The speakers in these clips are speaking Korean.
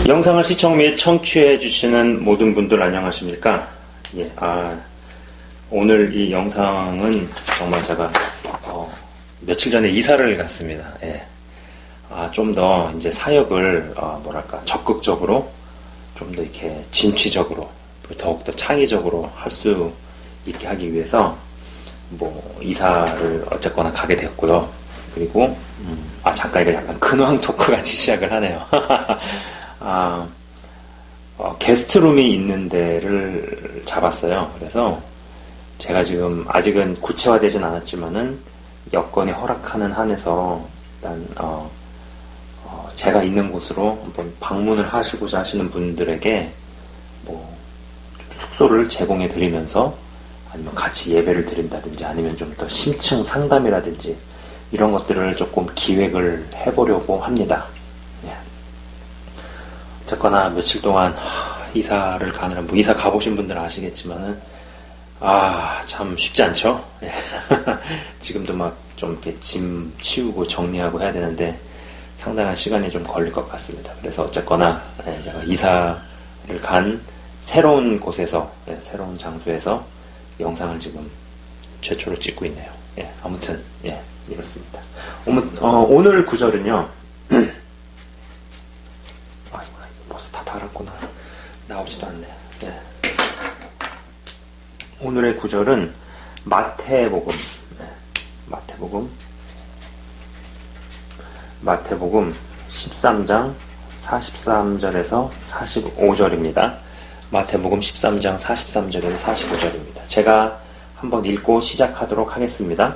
영상을 시청 및 청취해 주시는 모든 분들 안녕하십니까? 예, 오늘 이 영상은 정말 제가 며칠 전에 이사를 갔습니다. 예. 좀 더 이제 사역을 적극적으로 좀 더 이렇게 진취적으로 더욱더 창의적으로 할 수 있게 하기 위해서 이사를 어쨌거나 가게 되었고요. 그리고 잠깐 이거 약간 근황 토크 같이 시작을 하네요. 게스트룸이 있는 데를 잡았어요. 그래서 제가 지금 아직은 구체화되진 않았지만은 여건이 허락하는 한에서 일단 제가 있는 곳으로 한번 방문을 하시고자 하시는 분들에게 좀 숙소를 제공해 드리면서 아니면 같이 예배를 드린다든지 아니면 좀 더 심층 상담이라든지 이런 것들을 조금 기획을 해보려고 합니다. 어쨌거나 며칠 동안 이사를 가느라 이사 가보신 분들은 아시겠지만은 참 쉽지 않죠. 지금도 막 좀 이렇게 짐 치우고 정리하고 해야 되는데 상당한 시간이 좀 걸릴 것 같습니다. 그래서 어쨌거나 제가 이사를 간 새로운 곳에서 새로운 장소에서 영상을 지금 최초로 찍고 있네요. 아무튼 이렇습니다. 오늘 구절은요. 벌써 다 달았구나. 나오지도 않네. 오늘의 구절은 마태복음 13장 43절에서 45절입니다. 마태복음 13장 43절에서 45절입니다. 제가 한번 읽고 시작하도록 하겠습니다.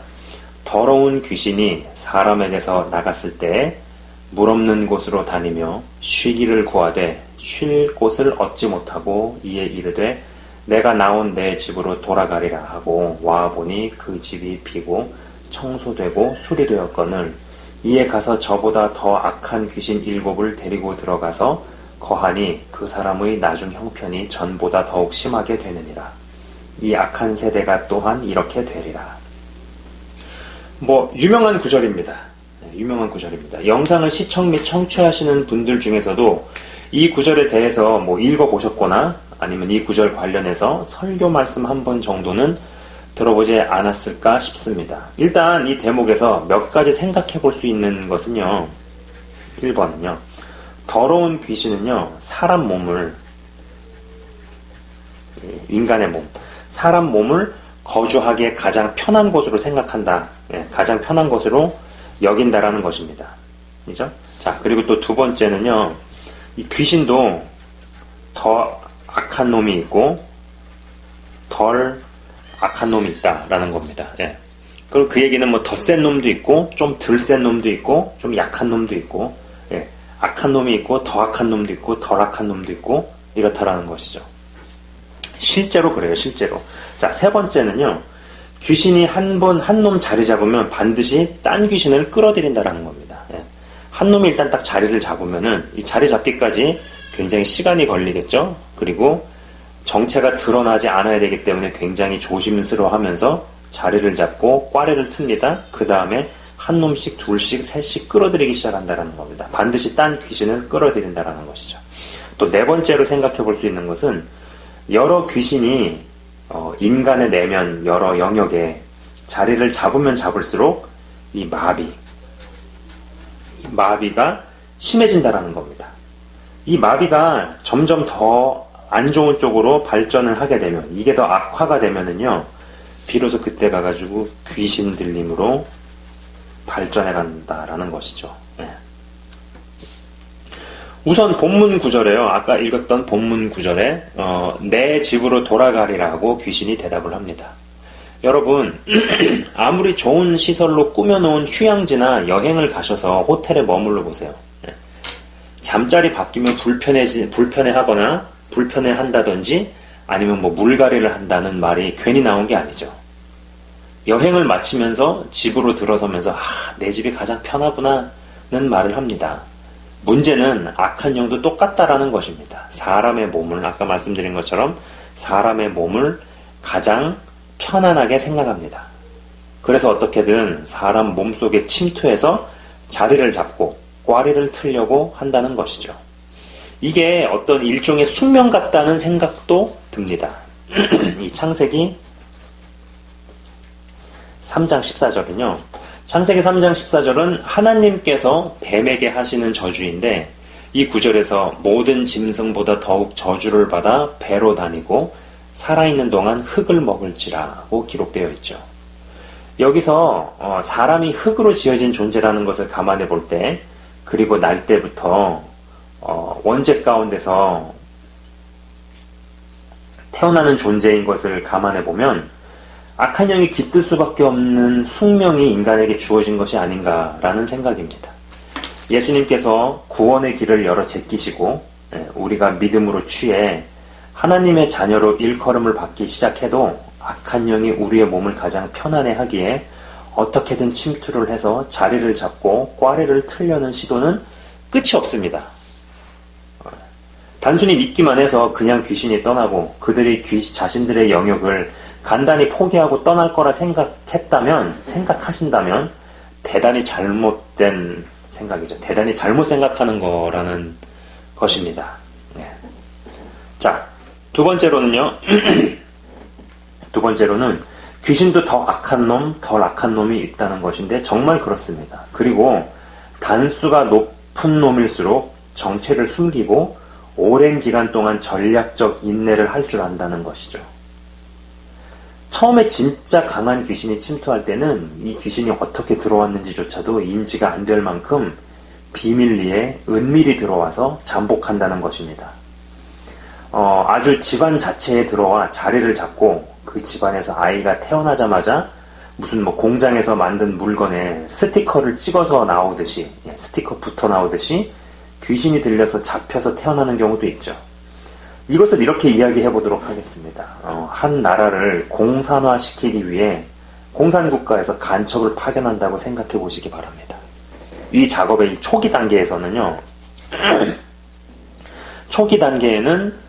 더러운 귀신이 사람에게서 나갔을 때에 물 없는 곳으로 다니며 쉬기를 구하되 쉴 곳을 얻지 못하고 이에 이르되 내가 나온 내 집으로 돌아가리라 하고 와보니 그 집이 비고 청소되고 수리되었거늘 이에 가서 저보다 더 악한 귀신 7을 데리고 들어가서 거하니 그 사람의 나중 형편이 전보다 더욱 심하게 되느니라. 이 악한 세대가 또한 이렇게 되리라. 유명한 구절입니다. 유명한 구절입니다. 영상을 시청 및 청취하시는 분들 중에서도 이 구절에 대해서 읽어보셨거나 아니면 이 구절 관련해서 설교 말씀 한 번 정도는 들어보지 않았을까 싶습니다. 일단 이 대목에서 몇 가지 생각해 볼 수 있는 것은요. 1번은요. 더러운 귀신은요. 사람 몸을 인간의 몸, 사람 몸을 거주하기에 가장 편한 곳으로 생각한다. 가장 편한 곳으로 여긴다라는 것입니다. 그죠? 자, 그리고 또 두 번째는요. 이 귀신도 더 악한 놈이 있고 덜 악한 놈이 있다라는 겁니다. 그리고 그 얘기는 더 센 놈도 있고 좀 덜 센 놈도 있고 좀 약한 놈도 있고 악한 놈이 있고 더 악한 놈도 있고 덜 악한 놈도 있고 이렇다라는 것이죠. 실제로 그래요. 실제로. 자, 세 번째는요. 귀신이 한 놈 자리 잡으면 반드시 딴 귀신을 끌어들인다라는 겁니다. 한 놈이 일단 딱 자리를 잡으면은 이 자리 잡기까지 굉장히 시간이 걸리겠죠. 그리고 정체가 드러나지 않아야 되기 때문에 굉장히 조심스러워하면서 자리를 잡고 꽈리를 틉니다. 그 다음에 한 놈씩, 둘씩, 셋씩 끌어들이기 시작한다는 겁니다. 반드시 딴 귀신을 끌어들인다는 것이죠. 또 네 번째로 생각해 볼 수 있는 것은 여러 귀신이 인간의 내면 여러 영역에 자리를 잡으면 잡을수록 이 마비가 심해진다라는 겁니다. 이 마비가 점점 더 안 좋은 쪽으로 발전을 하게 되면 이게 더 악화가 되면은요 비로소 그때 가가지고 귀신 들림으로 발전해 간다라는 것이죠. 우선 본문 구절에요. 아까 읽었던 본문 구절에 내 집으로 돌아가리라고 귀신이 대답을 합니다. 여러분 아무리 좋은 시설로 꾸며놓은 휴양지나 여행을 가셔서 호텔에 머물러 보세요. 잠자리 바뀌면 불편해하거나 불편해한다든지 아니면 물갈이를 한다는 말이 괜히 나온 게 아니죠. 여행을 마치면서 집으로 들어서면서 내 집이 가장 편하구나는 말을 합니다. 문제는 악한 영도 똑같다라는 것입니다. 사람의 몸을 아까 말씀드린 것처럼 사람의 몸을 가장 편안하게 생각합니다. 그래서 어떻게든 사람 몸속에 침투해서 자리를 잡고 꽈리를 틀려고 한다는 것이죠. 이게 어떤 일종의 숙명 같다는 생각도 듭니다. 이 창세기 3장 14절은요. 창세기 3장 14절은 하나님께서 뱀에게 하시는 저주인데 이 구절에서 모든 짐승보다 더욱 저주를 받아 배로 다니고 살아있는 동안 흙을 먹을지라고 기록되어 있죠. 여기서 사람이 흙으로 지어진 존재라는 것을 감안해 볼 때, 그리고 날 때부터 원죄 가운데서 태어나는 존재인 것을 감안해 보면 악한 영이 깃들 수밖에 없는 숙명이 인간에게 주어진 것이 아닌가라는 생각입니다. 예수님께서 구원의 길을 열어 제끼시고 우리가 믿음으로 취해 하나님의 자녀로 일컬음을 받기 시작해도 악한 영이 우리의 몸을 가장 편안해하기에 어떻게든 침투를 해서 자리를 잡고 꽈리를 틀려는 시도는 끝이 없습니다. 단순히 믿기만 해서 그냥 귀신이 떠나고 그들이 자신들의 영역을 간단히 포기하고 떠날 거라 생각하신다면 대단히 잘못된 생각이죠. 대단히 잘못 생각하는 거라는 것입니다. 네. 자, 두 번째로는 귀신도 더 악한 놈, 덜 악한 놈이 있다는 것인데 정말 그렇습니다. 그리고 단수가 높은 놈일수록 정체를 숨기고 오랜 기간 동안 전략적 인내를 할 줄 안다는 것이죠. 처음에 진짜 강한 귀신이 침투할 때는 이 귀신이 어떻게 들어왔는지조차도 인지가 안 될 만큼 비밀리에 은밀히 들어와서 잠복한다는 것입니다. 아주 집안 자체에 들어와 자리를 잡고 그 집안에서 아이가 태어나자마자 무슨 공장에서 만든 물건에 스티커를 찍어서 나오듯이, 스티커 붙어 나오듯이 귀신이 들려서 잡혀서 태어나는 경우도 있죠. 이것을 이렇게 이야기해 보도록 하겠습니다. 한 나라를 공산화시키기 위해 공산국가에서 간첩을 파견한다고 생각해 보시기 바랍니다. 이 작업의 초기 단계에서는요, 초기 단계에는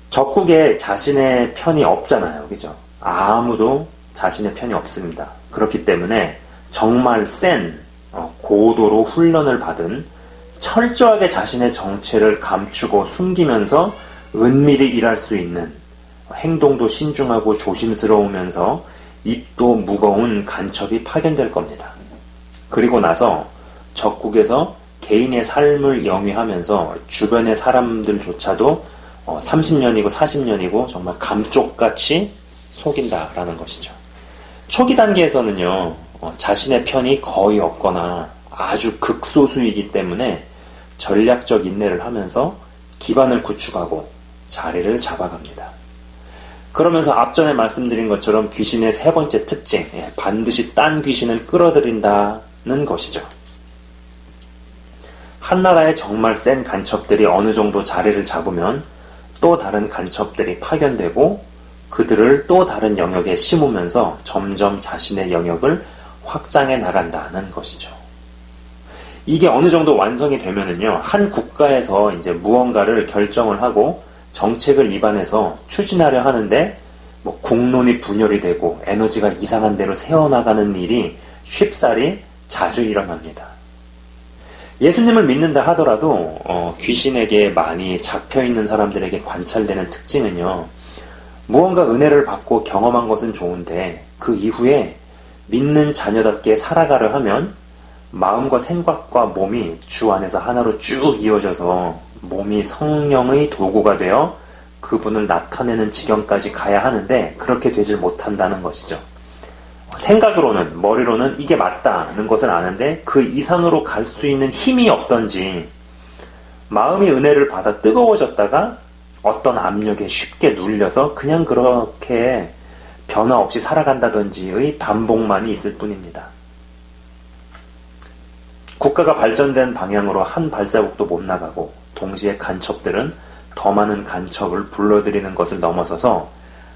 적국에 자신의 편이 없잖아요. 그죠? 아무도 자신의 편이 없습니다. 그렇기 때문에 정말 센, 고도로 훈련을 받은 철저하게 자신의 정체를 감추고 숨기면서 은밀히 일할 수 있는, 행동도 신중하고 조심스러우면서 입도 무거운 간첩이 파견될 겁니다. 그리고 나서 적국에서 개인의 삶을 영위하면서 주변의 사람들조차도 30년이고 40년이고 정말 감쪽같이 속인다라는 것이죠. 초기 단계에서는요, 자신의 편이 거의 없거나 아주 극소수이기 때문에 전략적 인내를 하면서 기반을 구축하고 자리를 잡아갑니다. 그러면서 앞전에 말씀드린 것처럼 귀신의 세 번째 특징, 반드시 딴 귀신을 끌어들인다는 것이죠. 한 나라에 정말 센 간첩들이 어느 정도 자리를 잡으면 또 다른 간첩들이 파견되고 그들을 또 다른 영역에 심으면서 점점 자신의 영역을 확장해 나간다는 것이죠. 이게 어느 정도 완성이 되면은요, 한 국가에서 이제 무언가를 결정을 하고 정책을 입안해서 추진하려 하는데 국론이 분열이 되고 에너지가 이상한 대로 새어나가는 일이 쉽사리 자주 일어납니다. 예수님을 믿는다 하더라도 귀신에게 많이 잡혀있는 사람들에게 관찰되는 특징은요, 무언가 은혜를 받고 경험한 것은 좋은데 그 이후에 믿는 자녀답게 살아가려 하면 마음과 생각과 몸이 주 안에서 하나로 쭉 이어져서 몸이 성령의 도구가 되어 그분을 나타내는 지경까지 가야 하는데 그렇게 되질 못한다는 것이죠. 생각으로는, 머리로는 이게 맞다는 것을 아는데 그 이상으로 갈 수 있는 힘이 없던지 마음이 은혜를 받아 뜨거워졌다가 어떤 압력에 쉽게 눌려서 그냥 그렇게 변화 없이 살아간다든지의 반복만이 있을 뿐입니다. 국가가 발전된 방향으로 한 발자국도 못 나가고 동시에 간첩들은 더 많은 간첩을 불러들이는 것을 넘어서서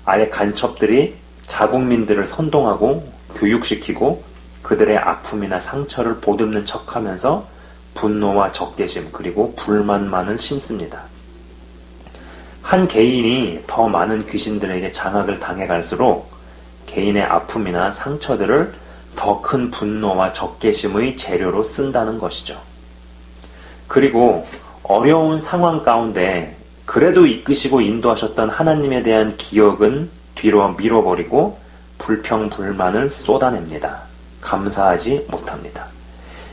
아예 간첩들이 자국민들을 선동하고 교육시키고 그들의 아픔이나 상처를 보듬는 척하면서 분노와 적개심 그리고 불만만을 심습니다. 한 개인이 더 많은 귀신들에게 장악을 당해갈수록 개인의 아픔이나 상처들을 더 큰 분노와 적개심의 재료로 쓴다는 것이죠. 그리고 어려운 상황 가운데 그래도 이끄시고 인도하셨던 하나님에 대한 기억은 뒤로 밀어버리고 불평불만을 쏟아냅니다. 감사하지 못합니다.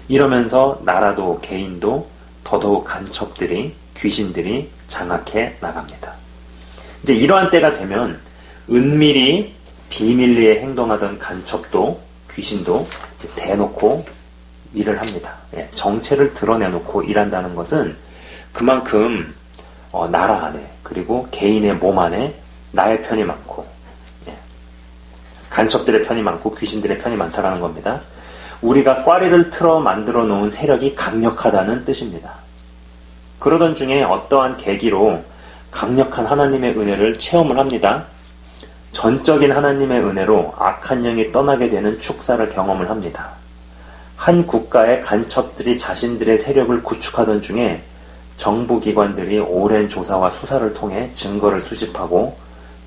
이러면서 나라도 개인도 더더욱 간첩들이, 귀신들이 장악해 나갑니다. 이제 이러한 때가 되면 은밀히 비밀리에 행동하던 간첩도 귀신도 이제 대놓고 일을 합니다. 정체를 드러내놓고 일한다는 것은 그만큼 나라 안에 그리고 개인의 몸 안에 나의 편이 많고 간첩들의 편이 많고 귀신들의 편이 많다라는 겁니다. 우리가 꽈리를 틀어 만들어 놓은 세력이 강력하다는 뜻입니다. 그러던 중에 어떠한 계기로 강력한 하나님의 은혜를 체험을 합니다. 전적인 하나님의 은혜로 악한 영이 떠나게 되는 축사를 경험을 합니다. 한 국가의 간첩들이 자신들의 세력을 구축하던 중에 정부기관들이 오랜 조사와 수사를 통해 증거를 수집하고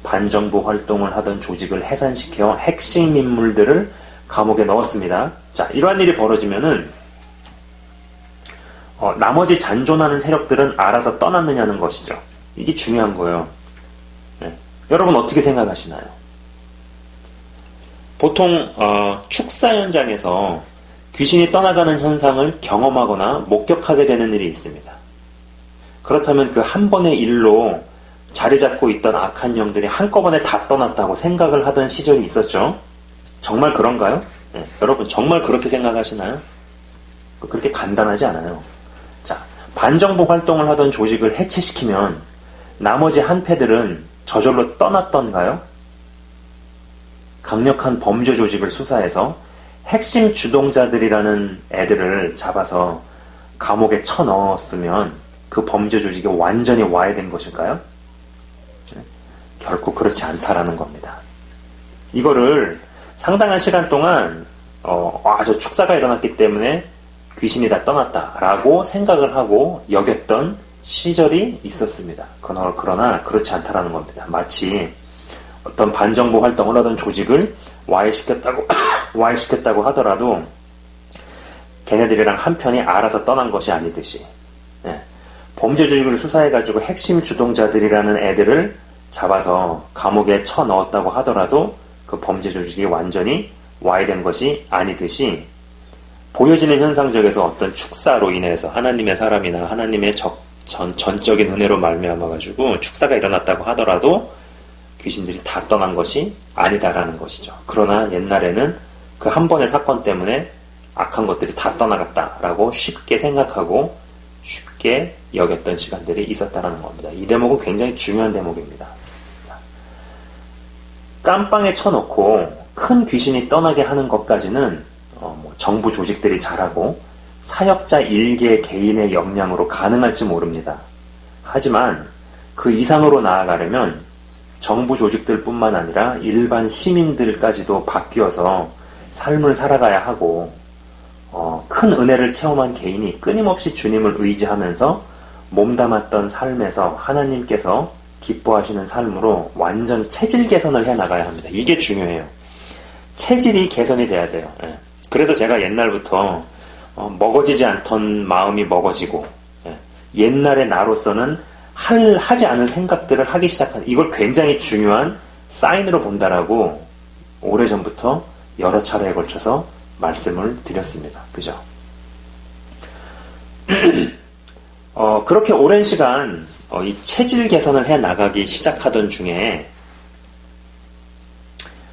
반정부 활동을 하던 조직을 해산시켜 핵심 인물들을 감옥에 넣었습니다. 자, 이러한 일이 벌어지면은 나머지 잔존하는 세력들은 알아서 떠났느냐는 것이죠. 이게 중요한 거예요. 여러분 어떻게 생각하시나요? 보통 축사 현장에서 귀신이 떠나가는 현상을 경험하거나 목격하게 되는 일이 있습니다. 그렇다면 그 한 번의 일로 자리 잡고 있던 악한 영들이 한꺼번에 다 떠났다고 생각을 하던 시절이 있었죠. 정말 그런가요? 여러분 정말 그렇게 생각하시나요? 그렇게 간단하지 않아요. 자, 반정부 활동을 하던 조직을 해체시키면 나머지 한패들은 저절로 떠났던가요? 강력한 범죄 조직을 수사해서 핵심 주동자들이라는 애들을 잡아서 감옥에 쳐넣었으면 그 범죄 조직이 완전히 와해된 것일까요? 결코 그렇지 않다라는 겁니다. 이거를 상당한 시간 동안 저 축사가 일어났기 때문에 귀신이 다 떠났다라고 생각을 하고 여겼던 시절이 있었습니다. 그러나 그렇지 않다라는 겁니다. 마치 어떤 반정부 활동을 하던 조직을 와해시켰다고 하더라도 걔네들이랑 한편이 알아서 떠난 것이 아니듯이 범죄 조직을 수사해가지고 핵심 주동자들이라는 애들을 잡아서 감옥에 쳐넣었다고 하더라도 그 범죄 조직이 완전히 와해된 것이 아니듯이 보여지는 현상적에서 어떤 축사로 인해서 하나님의 사람이나 하나님의 전적인 은혜로 말미암아가지고 축사가 일어났다고 하더라도 귀신들이 다 떠난 것이 아니다라는 것이죠. 그러나 옛날에는 그 한 번의 사건 때문에 악한 것들이 다 떠나갔다라고 쉽게 생각하고 쉽게 여겼던 시간들이 있었다는 겁니다. 이 대목은 굉장히 중요한 대목입니다. 깜빵에 쳐놓고 큰 귀신이 떠나게 하는 것까지는 정부 조직들이 잘하고 사역자 일개 개인의 역량으로 가능할지 모릅니다. 하지만 그 이상으로 나아가려면 정부 조직들 뿐만 아니라 일반 시민들까지도 바뀌어서 삶을 살아가야 하고 큰 은혜를 체험한 개인이 끊임없이 주님을 의지하면서 몸담았던 삶에서 하나님께서 기뻐하시는 삶으로 완전 체질 개선을 해나가야 합니다. 이게 중요해요. 체질이 개선이 돼야 돼요. 그래서 제가 옛날부터 먹어지지 않던 마음이 먹어지고 옛날의 나로서는 하지 않은 생각들을 하기 시작한 이걸 굉장히 중요한 사인으로 본다라고 오래전부터 여러 차례에 걸쳐서 말씀을 드렸습니다. 그죠? 그렇게 오랜 시간 이 체질 개선을 해 나가기 시작하던 중에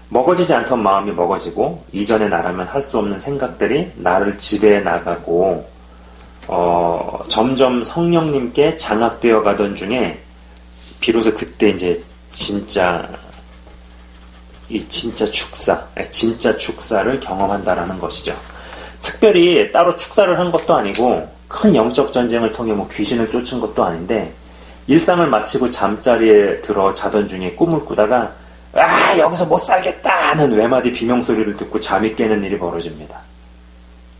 먹어지지 않던 마음이 먹어지고 이전의 나라면 할 수 없는 생각들이 나를 지배해 나가고 점점 성령님께 장악되어 가던 중에 비로소 그때 이제 진짜 축사를 경험한다라는 것이죠. 특별히 따로 축사를 한 것도 아니고 큰 영적 전쟁을 통해 귀신을 쫓은 것도 아닌데 일상을 마치고 잠자리에 들어 자던 중에 꿈을 꾸다가 여기서 못 살겠다 하는 외마디 비명소리를 듣고 잠이 깨는 일이 벌어집니다.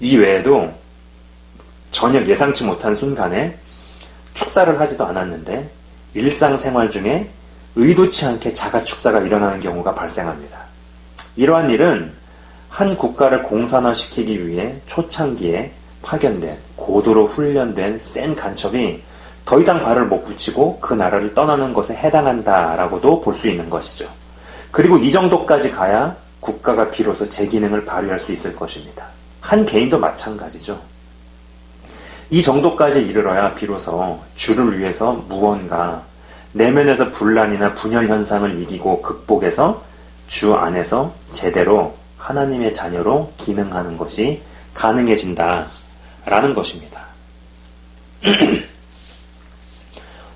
이 외에도 전혀 예상치 못한 순간에 축사를 하지도 않았는데 일상생활 중에 의도치 않게 자가 축사가 일어나는 경우가 발생합니다. 이러한 일은 한 국가를 공산화시키기 위해 초창기에 파견된 고도로 훈련된 센 간첩이 더 이상 발을 못 붙이고 그 나라를 떠나는 것에 해당한다라고도 볼 수 있는 것이죠. 그리고 이 정도까지 가야 국가가 비로소 제 기능을 발휘할 수 있을 것입니다. 한 개인도 마찬가지죠. 이 정도까지 이르러야 비로소 주를 위해서 무언가 내면에서 분란이나 분열 현상을 이기고 극복해서 주 안에서 제대로 하나님의 자녀로 기능하는 것이 가능해진다라는 것입니다.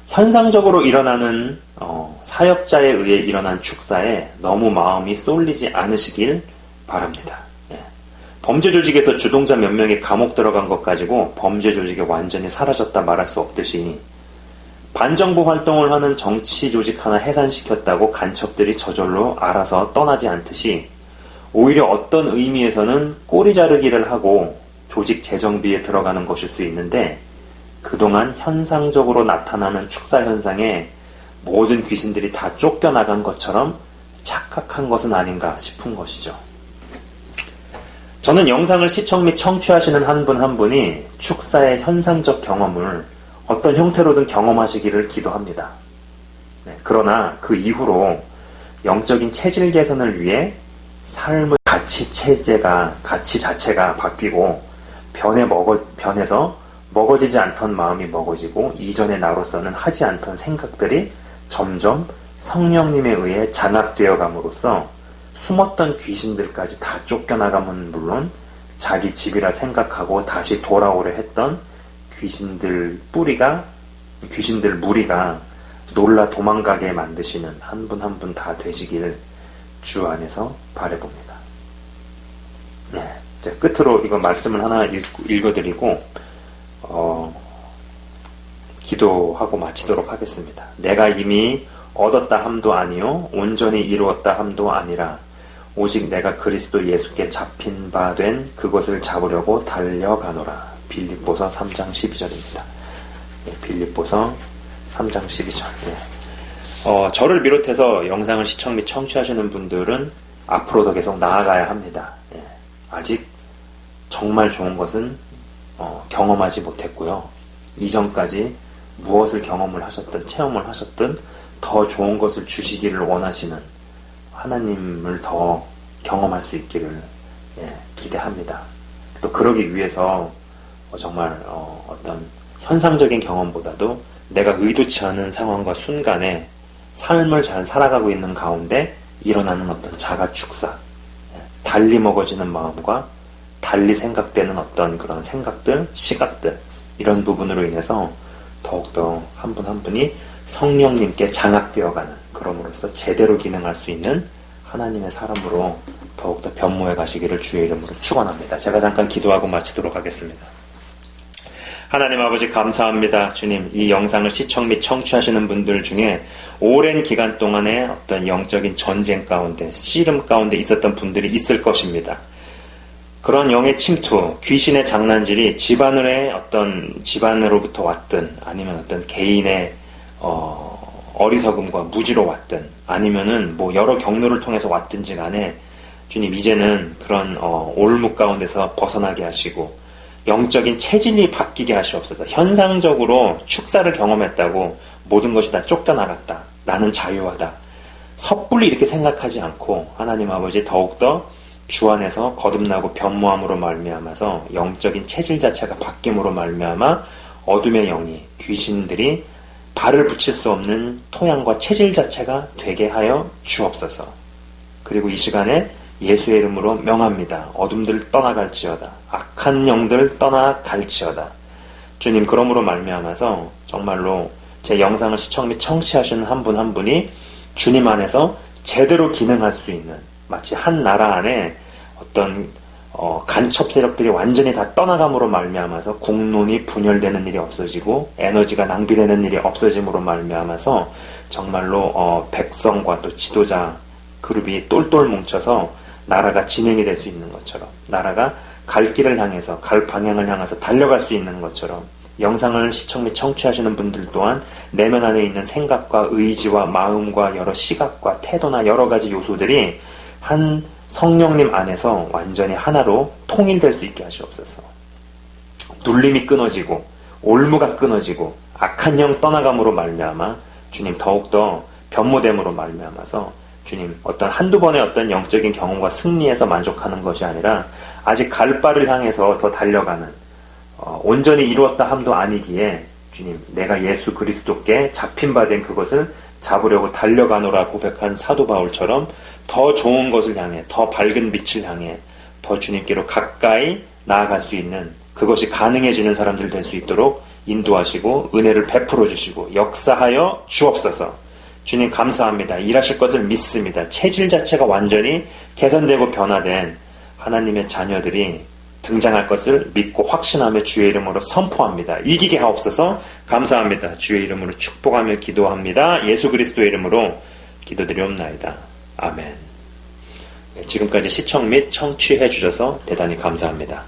현상적으로 일어나는 사역자에 의해 일어난 축사에 너무 마음이 쏠리지 않으시길 바랍니다. 범죄 조직에서 주동자 몇 명이 감옥 들어간 것 가지고 범죄 조직이 완전히 사라졌다 말할 수 없듯이 반정부 활동을 하는 정치 조직 하나 해산시켰다고 간첩들이 저절로 알아서 떠나지 않듯이 오히려 어떤 의미에서는 꼬리 자르기를 하고 조직 재정비에 들어가는 것일 수 있는데 그동안 현상적으로 나타나는 축사 현상에 모든 귀신들이 다 쫓겨나간 것처럼 착각한 것은 아닌가 싶은 것이죠. 저는 영상을 시청 및 청취하시는 한 분 한 분이 축사의 현상적 경험을 어떤 형태로든 경험하시기를 기도합니다. 그러나 그 이후로 영적인 체질 개선을 위해 삶의 가치 자체가 바뀌고 변해서 먹어지지 않던 마음이 먹어지고 이전의 나로서는 하지 않던 생각들이 점점 성령님에 의해 장악되어 감으로써 숨었던 귀신들까지 다 쫓겨나가면 물론 자기 집이라 생각하고 다시 돌아오려 했던 귀신들 무리가 놀라 도망가게 만드시는 한 분 한 분 다 되시길 주 안에서 바라봅니다. 네, 이제 끝으로 이거 말씀을 하나 읽어드리고 기도하고 마치도록 하겠습니다. 내가 이미 얻었다 함도 아니요 온전히 이루었다 함도 아니라 오직 내가 그리스도 예수께 잡힌 바 된 그것을 잡으려고 달려가노라. 빌립보서 3장 12절입니다. 빌립보서 3장 12절. 저를 비롯해서 영상을 시청 및 청취하시는 분들은 앞으로도 계속 나아가야 합니다. 아직 정말 좋은 것은 경험하지 못했고요. 이전까지 무엇을 경험을 하셨든 체험을 하셨든 더 좋은 것을 주시기를 원하시는 하나님을 더 경험할 수 있기를 기대합니다. 또 그러기 위해서 정말 어떤 현상적인 경험보다도 내가 의도치 않은 상황과 순간에 삶을 잘 살아가고 있는 가운데 일어나는 어떤 자가 축사, 달리 먹어지는 마음과 달리 생각되는 어떤 그런 생각들, 시각들 이런 부분으로 인해서 더욱더 한 분 한 분이 성령님께 장악되어가는 그럼으로써 제대로 기능할 수 있는 하나님의 사람으로 더욱더 변모해 가시기를 주의 이름으로 축원합니다. 제가 잠깐 기도하고 마치도록 하겠습니다. 하나님 아버지 감사합니다. 주님, 이 영상을 시청 및 청취하시는 분들 중에 오랜 기간 동안에 어떤 영적인 전쟁 가운데 씨름 가운데 있었던 분들이 있을 것입니다. 그런 영의 침투, 귀신의 장난질이 집안으로부터 왔든 아니면 어떤 개인의 어리석음과 무지로 왔든 아니면은 뭐 여러 경로를 통해서 왔든지 간에 주님 이제는 그런 올무 가운데서 벗어나게 하시고 영적인 체질이 바뀌게 하시옵소서. 현상적으로 축사를 경험했다고 모든 것이 다 쫓겨나갔다. 나는 자유하다. 섣불리 이렇게 생각하지 않고 하나님 아버지 더욱더 주 안에서 거듭나고 변모함으로 말미암아서 영적인 체질 자체가 바뀜으로 말미암아 어둠의 영이 귀신들이 발을 붙일 수 없는 토양과 체질 자체가 되게 하여 주옵소서. 그리고 이 시간에 예수의 이름으로 명합니다. 어둠들 떠나갈지어다. 악한 영들 떠나갈지어다. 주님 그러므로 말미암아서 정말로 제 영상을 시청 및 청취하시는 한 분 한 분이 주님 안에서 제대로 기능할 수 있는 마치 한 나라 안에 어떤 간첩 세력들이 완전히 다 떠나감으로 말미암아서 국론이 분열되는 일이 없어지고 에너지가 낭비되는 일이 없어짐으로 말미암아서 정말로 백성과 또 지도자 그룹이 똘똘 뭉쳐서 나라가 진행이 될 수 있는 것처럼 나라가 갈 길을 향해서 갈 방향을 향해서 달려갈 수 있는 것처럼 영상을 시청 및 청취하시는 분들 또한 내면 안에 있는 생각과 의지와 마음과 여러 시각과 태도나 여러 가지 요소들이 한 성령님 안에서 완전히 하나로 통일될 수 있게 하시옵소서. 눌림이 끊어지고 올무가 끊어지고 악한 영 떠나감으로 말미암아 주님 더욱더 변모됨으로 말미암아서 주님 어떤 한두 번의 어떤 영적인 경험과 승리에서 만족하는 것이 아니라 아직 갈 바를 향해서 더 달려가는 온전히 이루었다 함도 아니기에 주님 내가 예수 그리스도께 잡힌 바 된 그것을 잡으려고 달려가노라 고백한 사도 바울처럼 더 좋은 것을 향해 더 밝은 빛을 향해 더 주님께로 가까이 나아갈 수 있는 그것이 가능해지는 사람들 될 수 있도록 인도하시고 은혜를 베풀어 주시고 역사하여 주옵소서. 주님 감사합니다. 일하실 것을 믿습니다. 체질 자체가 완전히 개선되고 변화된 하나님의 자녀들이 등장할 것을 믿고 확신하며 주의 이름으로 선포합니다. 이기게 하옵소서. 감사합니다. 주의 이름으로 축복하며 기도합니다. 예수 그리스도의 이름으로 기도드리옵나이다. 아멘. 지금까지 시청 및 청취해 주셔서 대단히 감사합니다.